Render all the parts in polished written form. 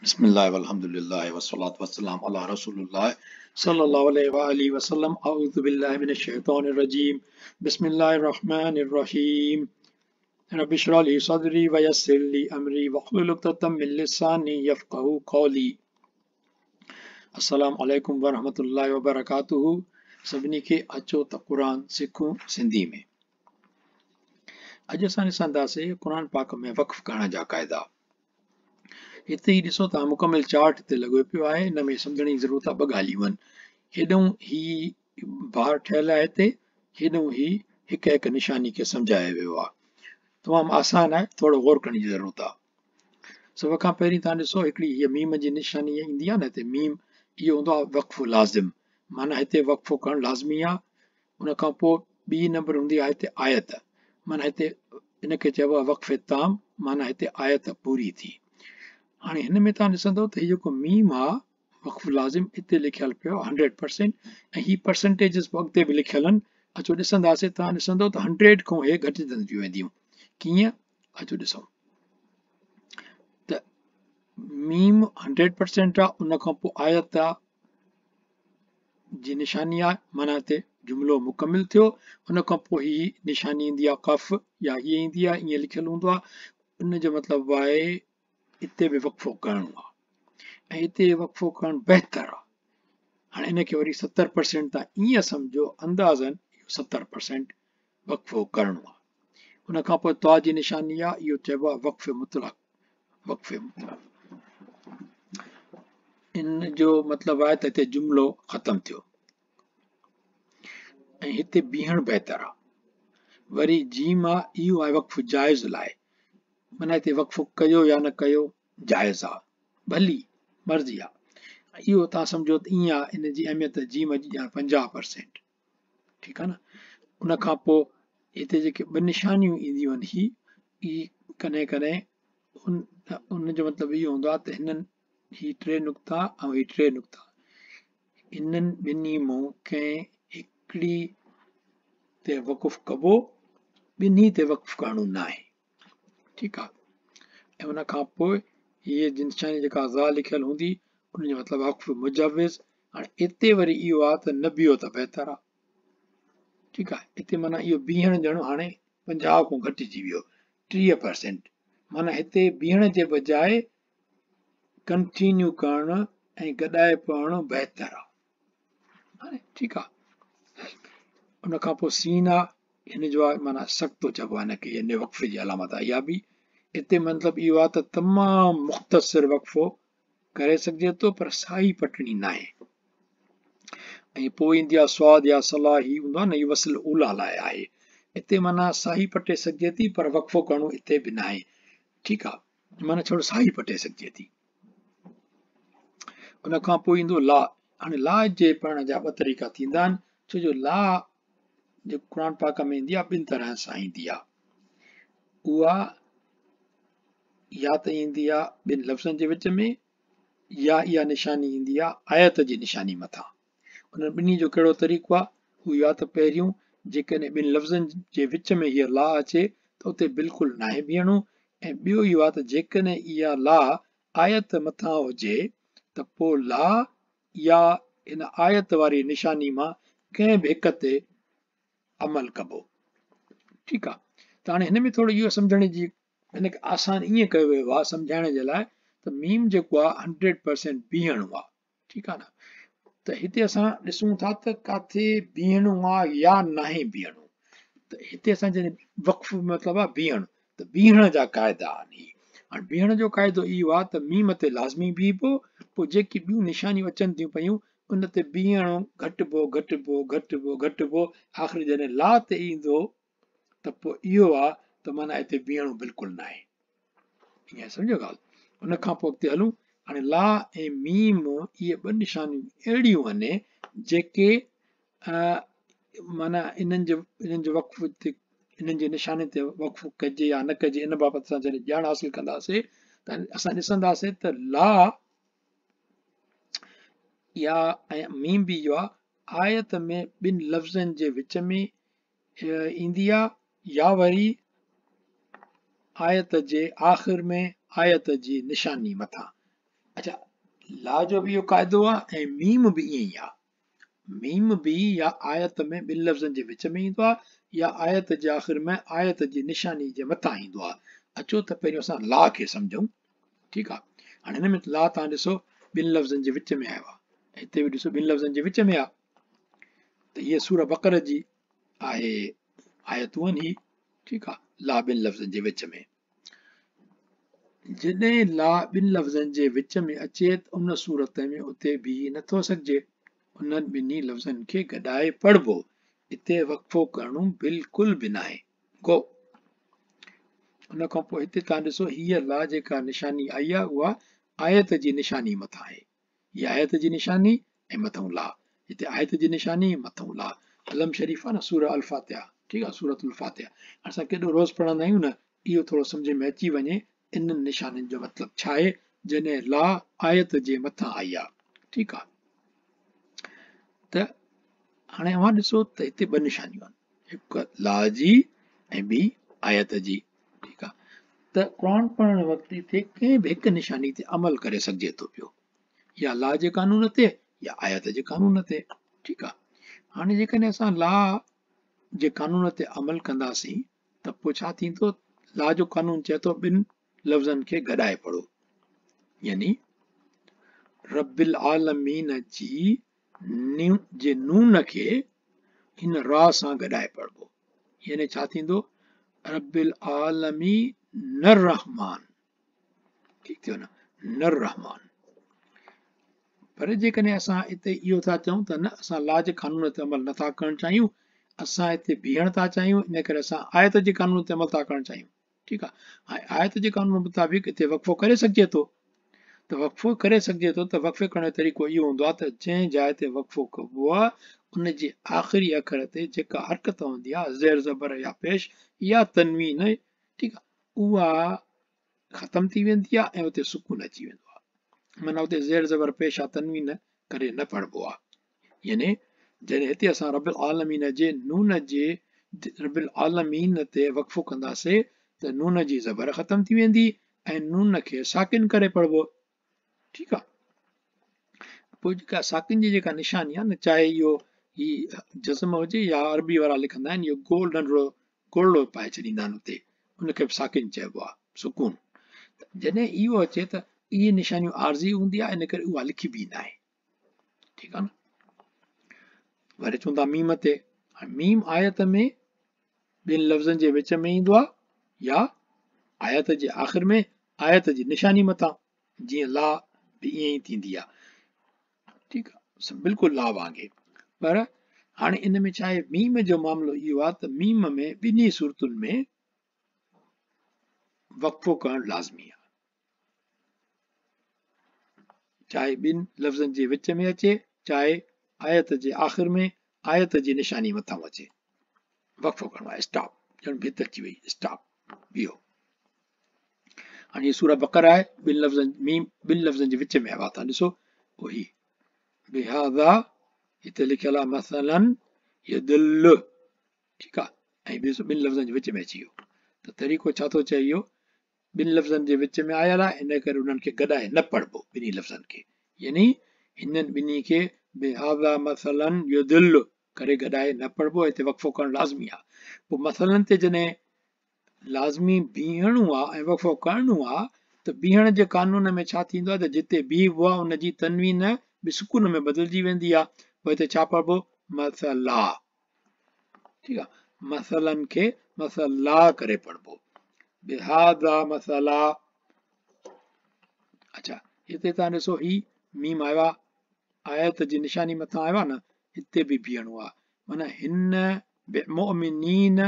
बिस्मिल्लाह वल्हम्दुलिल्लाह वस्सलातु वस्सलाम अला रसूलिल्लाह सल्लल्लाहु अलैहि वसल्लम। अऊज़ु बिल्लाहि मिनश शैतानिर रजीम। बिस्मिल्लाहिर रहमानिर रहीम। रब्बि इश्रह ली सदरी व यस्सिर ली अमरी वहलुल उक़दतम मिन लिसानी यफ़क़हू क़ौली। अस्सलामु अलैकुम व रहमतुल्लाहि व बरकातुहू। सभिनी खे अचो त क़ुरान सिखूं सिंधी में। अॼु असां ॾिसंदासीं क़ुरान पाक में वक़्फ़ करण जा क़ाइदा। हिते ही ॾिसो था मुकमिल चार्ट हिते लॻो पियो आहे। हिन में सम्झण जी ज़रूरत आहे ॿ ॻाल्हियूं आहिनि। हेॾऊं ही बार ठहियल आहे हिते, हेॾऊं ही हिक हिक निशानी खे सम्झायो वियो आहे। तमामु आसान आहे, थोरो गौर करण जी ज़रूरत आहे। सभ खां पहिरीं तव्हां ॾिसो हिकिड़ी हीअ मीम जी निशानी ईंदी आहे न हिते मीम, इहो हूंदो आहे वक़्फ़ लाज़िम, माना हिते वक़्फ़ो करणु लाज़मी आहे। उन खां पोइ ॿी नंबर हूंदी आहे हिते आयत, माना हिते इनखे चइबो आहे वक़्फ़े ताम, माना हिते आयत पूरी थी। हाणे हिन में तव्हां ॾिसंदव त हीउ जेको मीम आहे वक़्फ़ लाज़िम हिते लिखियलु पियो 100% ऐं ही परसेंटेजिस अॻिते बि लिखियल आहिनि। अचो ॾिसंदासीं, तव्हां ॾिसंदव त 100 खां हे घटिजंदियूं वेंदियूं। कीअं? अचो ॾिसूं त मीम 100% आहे, उन खां पोइ आयत आहे जी निशानी आहे, माना हिते जुमिलो मुकमिल थियो। उन खां पोइ ही निशानी ईंदी आहे क़फ़ या हीअ ईंदी आहे, ईअं लिखियलु हूंदो आहे। उन जो मतिलबु आहे हिते बि वक़्फ़ो करणो आहे ऐं हिते वक़्फ़ो करणु बहितर आहे। हाणे इनखे वरी 70% तव्हां ईअं सम्झो अंदाज़न 70% वक़्फ़ो करणो आहे। उन खां पोइ तवा जी निशानी आहे, इहो चइबो आहे वक़्फ़े मुतलक़। वक़्फ़े मुतलक़ इन जो मतिलबु आहे त हिते जुमिलो ख़तमु थियो ऐं हिते बीहणु बहितर आहे। वरी जीम आहे, इहो आहे वक़्फ़ जाइज़ लाइ, माना हिते वक़्फ़ो कयो या न कयो जाइज़ आहे, भली मर्ज़ी आहे। इहो तव्हां सम्झो त ईअं आहे, इन जी अहमियत जीम जी ॼाण 50%। ठीकु आहे न। उन खां पोइ हिते जेके ॿ निशानियूं ईंदियूं आहिनि, ही कॾहिं कॾहिं उन जो मतिलबु इहो हूंदो आहे त हिननि ही 3 नुक़्ता ऐं ही 3 नुक़्ता, इन्हनि ॿिन्ही मां कंहिं हिकिड़ी ते वक़ुफ़ कबो, ॿिन्ही ते वक़ुफ़ करणो न आहे। ठीकु आहे। ऐं उन खां पोइ हीअ निशानी जेका ज़ा लिखियलु हूंदी, उन जो मतिलबु वक़्फ़ मुजविज़। हाणे हिते वरी इहो आहे त न बीहो त बहितर आहे। ठीकु आहे। हिते माना इहो बीहण ॼणो हाणे 50 खां घटिजी वियो, 30%, माना हिते बीहण जे बजाए कंटिन्यू करणु ऐं गॾाए पढ़णु बहितर आहे। हाणे ठीकु आहे। उन खां पोइ सीन आहे, हिन जो आहे माना सख़्तो चइबो आहे हिनखे, हिन वक़्फ़े जी अलामत आहे इहा बि। हिते मतिलबु इहो आहे त तमामु मुख़्तसिर वक़्फ़ो करे सघिजे थो, पर साई पटणी न आहे। ऐं पोइ ईंदी आहे स्वाद या सलाह, ही हूंदो आहे न, ही वसल उला लाइ आहे। हिते माना साही पटे सघिजे थी, पर वक़्फ़ो करणो हिते बि न आहे। ठीकु आहे, माना छो साही पटे सघिजे थी। उन खां पोइ ईंदो ला। हाणे ला जे पढ़ण जा ॿ तरीक़ा थींदा आहिनि, छो जो ला जो क़ुर पाक में ईंदी आहे 2 तरह सां ईंदी आहे। उहा या त ईंदी आहे 2 लफ़्ज़नि जे विच में, या इहा निशानी ईंदी आहे आयत जी निशानी मथां। उन ॿिन्ही जो कहिड़ो तरीक़ो आहे? हू या त पहिरियों जेकॾहिं 2 लफ़्ज़नि जे विच में हीअ ला अचे त उते बिल्कुलु नाहे बीहणो। ऐं ॿियो इहो आहे त जेकॾहिं इहा ला आयत मथां हुजे त पोइ ला या हिन आयत वारी निशानी मां कंहिं बि हिक ते अमल कबो। ठीकु आहे। त हाणे हिन में थोरो इहो सम्झण जी, हिनखे आसान ईअं कयो वियो आहे सम्झाइण जे लाइ त मीम जेको आहे 100% बीहणो आहे। ठीकु आहे न। त हिते असां ॾिसूं था त किथे बीहणो आहे या नाहे बीहणो। त हिते असां जॾहिं वक़्फ़ मतिलबु आहे बीहणु, त बीहण जा क़ाइदा आहिनि। हाणे बीहण जो क़ाइदो इहो आहे त मीम ते लाज़मी बीहबो, पोइ जेकी ॿियूं निशानियूं अचनि थियूं पयूं उन ते बीहणो घटिबो घटिबो घटिबो घटिबो, आख़िर जॾहिं ला ते ईंदो त पोइ इहो आहे त माना हिते बीहणो बिल्कुलु न आहे। ईअं सम्झो ॻाल्हि। उन खां पोइ अॻिते हलूं। हाणे ला ऐं मीम इहे 2 निशानियूं अहिड़ियूं आहिनि जेके माना इन्हनि जो वक़्फ़ ते, इन्हनि जे निशाने ते वक़्फ़ कजे या न कजे, इन बाबति असां जॾहिं ॼाण हासिल कंदासीं त असां ॾिसंदासीं त ला या ऐं मीम बि इहो आहे आयत में 2 लफ़्ज़नि जे विच में ईंदी आहे, या वरी आयत जे आख़िर में आयत जी निशानी मथां। अच्छा, ला जो भी इहो क़ाइदो आहे ऐं मीम बि ईअं ई आहे। मीम भी या आयत में ॿिनि लफ़्ज़नि जे विच में ईंदो आहे या आयत जे आख़िर में आयत जी निशानी जे मथां ईंदो आहे। अचो त पहिरियों असां ला खे सम्झूं। ठीकु आहे, हाणे हिन में ला तव्हां ॾिसो ॿिनि लफ़्ज़नि जे विच में आयो आहे, हिते बि ॾिसो ॿिनि लफ़्ज़नि जे विच में आहे। त इहे सूर बक़र जी आहे आयतूं आहिनि ही। ठीकु आहे, ला ॿिनि लफ़्ज़नि जे विच में। जॾहिं ला ॿिनि लफ़्ज़नि जे विच में अचे त उन सूरत में उते बीह नथो सघिजे, उन्हनि ॿिन्ही लफ़्ज़नि खे गॾाए पढ़िबो। हिते वक़फ़ो करणो बिल्कुलु बि न आहे। गो उन खां पोइ हिते तव्हां ॾिसो हीअ ला जेका निशानी आई आहे उहा आयत जी निशानी मथां आहे। हीअ आयत जी निशानी ऐं मथां ला, हिते आयत जी निशानी मथां ला। कलम शरीफ़ आहे न, सूर अल फातिहा। ठीकु आहे, सूरतुल फातिहा असां केॾो रोज़ पढ़ंदा आहियूं न, इहो थोरो सम्झ में अची वञे इन्हनि निशाननि जो मतिलबु छा आहे जॾहिं ला आयत जे मथां आई आहे। ठीकु आहे, त हाणे अव्हां ॾिसो त हिते ॿ निशानियूं आहिनि, हिकु ला जी ऐं ॿी आयत जी। ठीकु आहे, त क़ुर पढ़ण वक़्तु हिते कंहिं बि हिकु निशानी ते अमल करे सघिजे थो पियो, या ला जे कानून ते या आयत जे कानून ते। ठीकु आहे, हाणे जेकॾहिं असां ला जे कानून ते अमल कंदासीं त पोइ छा थींदो, ला जो कानून चए थो ॿिनि लफ़्ज़नि खे गॾाए पढ़ो, यानी रब्बिल आलमीन जी जे नून खे हिन रा सां गॾाए पढ़िबो। यानी छा थींदो, रब्बिल आलमीन रहमान। ठीकु थियो न, नर रहमान। पर जेकॾहिं असां हिते इहो था चऊं त न असां ला जे कानून ते अमल नथा करणु चाहियूं, असां हिते बीहण था चाहियूं, इन करे असां आयत जे कानून ते अमल था करणु चाहियूं। ठीकु आहे, हाणे आयत जे कानून मुताबिक़ हिते वक़फ़ो करे सघिजे थो, त वक़फ़ो करे सघिजे थो त वक़फ़े करण जो तरीक़ो इहो हूंदो आहे त जंहिं जाइ ते वक़फ़ो कबो आहे उन जे आख़िरी अखर ते जेका हरकत हूंदी आहे, ज़ेर ज़बर या पेश या तनवीन, ठीकु आहे, उहा ख़तम थी वेंदी आहे ऐं उते सुकून अची वेंदो आहे। माना उते ज़ेर ज़बर पेश या तनवीन करे न पढ़िबो आहे। यानी जॾहिं हिते असां रबिल आलमीन जे नून जे रबिल आलमीन ते वक़फ़ो कंदासीं त नून जी ज़बर ख़तम थी वेंदी ऐं नून खे साकिन करे पढ़िबो। ठीकु आहे, पोइ जेका साकिन जी जेका निशानी आहे न, चाहे इहो ही जज़म हुजे या अरबी वारा लिखंदा आहिनि इहो गोल नंढिड़ो गोलो पाए छॾींदा आहिनि उते, उनखे बि साकिन चइबो आहे, सुकून। जॾहिं इहो अचे त इहे निशानियूं आरज़ी हूंदी आहे, इन करे उहा लिखिबी न आहे। ठीकु आहे न, वरी चवंदा मीम ते, मीम आयत में ॿिनि लफ़्ज़नि जे विच में ईंदो आहे या आयत जे आख़िर में आयत जी निशानी मथां, जीअं ला बि ईअं ई थींदी आहे। ठीकु आहे, बिल्कुलु ला वांगुरु। पर हाणे इन में छा आहे, मीम जो मामिलो इहो आहे त मीम में ॿिन्ही सूरतुनि में वक़फ़ो करणु लाज़मी आहे, चाहे ॿिनि लफ़्ज़नि जे विच में अचे, चाहे आयत जे आख़िर में आयत जी निशानी मथां अचे, वक़फ़ो करणो आहे, स्टॉप, ॼण भित अची वई, स्टॉप, बीहो। हाणे हीअ सूरह बक़रा आहे, ॿिनि लफ़्ज़नि जे विच में आहे, तव्हां ॾिसो वही बिहाज़ा हिते लिखियल आहे मसलन यदुल्लु। ठीकु आहे, ऐं ॿिनि लफ़्ज़नि जे विच में अची वियो, त तरीक़ो छा थो चए, इहो ॿिनि लफ़्ज़नि जे विच में आयल आहे, इन करे उन्हनि खे गॾाए न पढ़िबो ॿिन्ही लफ़्ज़नि खे, यानी हिननि ॿिन्ही खे बिहाज़ा मसलन यदुल्लु करे गॾाए न पढ़िबो, हिते वक़फ़ो करणु लाज़मी आहे। पोइ मसलन ते जॾहिं लाज़मी बीहणो आहे ऐं वक़फ़ो करणो आहे त बीहण जे कानून में छा थींदो आहे त जिते बीहबो आहे उनजी तनवीन बि सुकून में बदिलजी वेंदी आहे, पोइ हिते छा पढ़िबो, मसला। ठीकु आहे, मसलन खे मसला करे पढ़िबो, बिहाज़ा मसला। अच्छा, हिते तव्हां ॾिसो ही मीम आयो आहे, आयत जी निशानी मथां आयो आहे न, हिते बि बीहणो आहे, माना हिन बिमुमिनीन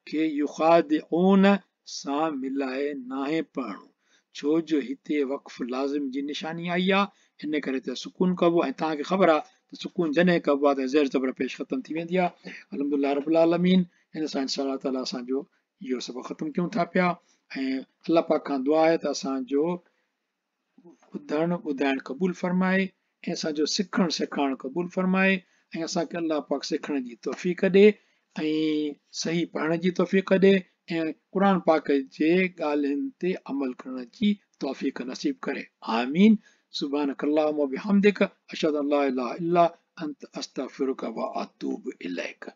खे युखादिऊन सां मिलाए नाहे पढ़णो, छो जो हिते वक़फ़ लाज़िम जी निशानी आई आहे, इन करे त सुकून कबो, ऐं तव्हांखे ख़बर आहे त सुकून जॾहिं कबो आहे त ज़ेर ज़बर पेश ख़तम थी वेंदी आहे। अल्हम्दुलिल्लाह रब्बिल आलमीन, हिन सां इंशाअल्लाह ताला असांजो इहो सबक़ ख़तमु कयूं था पिया, ऐं अलाह पाक खां दुआ आहे त असांजो ॿुधाइणु क़बूल फरमाए ऐं असांजो सिखणु सेखारणु क़बूल फरमाए, ऐं असांखे अलाह पाक सिखण जी तौफ़ीक़ ॾे ऐं सही पढ़ण जी तौफ़ीक़ ॾे ऐं क़ुर पाक जे ॻाल्हियुनि ते अमल करण जी तौफ़ीक़ नसीब करे, आमीन। सुब्हानकल्लाहुम्मा व बिहम्दिक अशहदु अन ला इलाहा इल्ला अंत अस्तगफिरुका व अतूबु इलैक।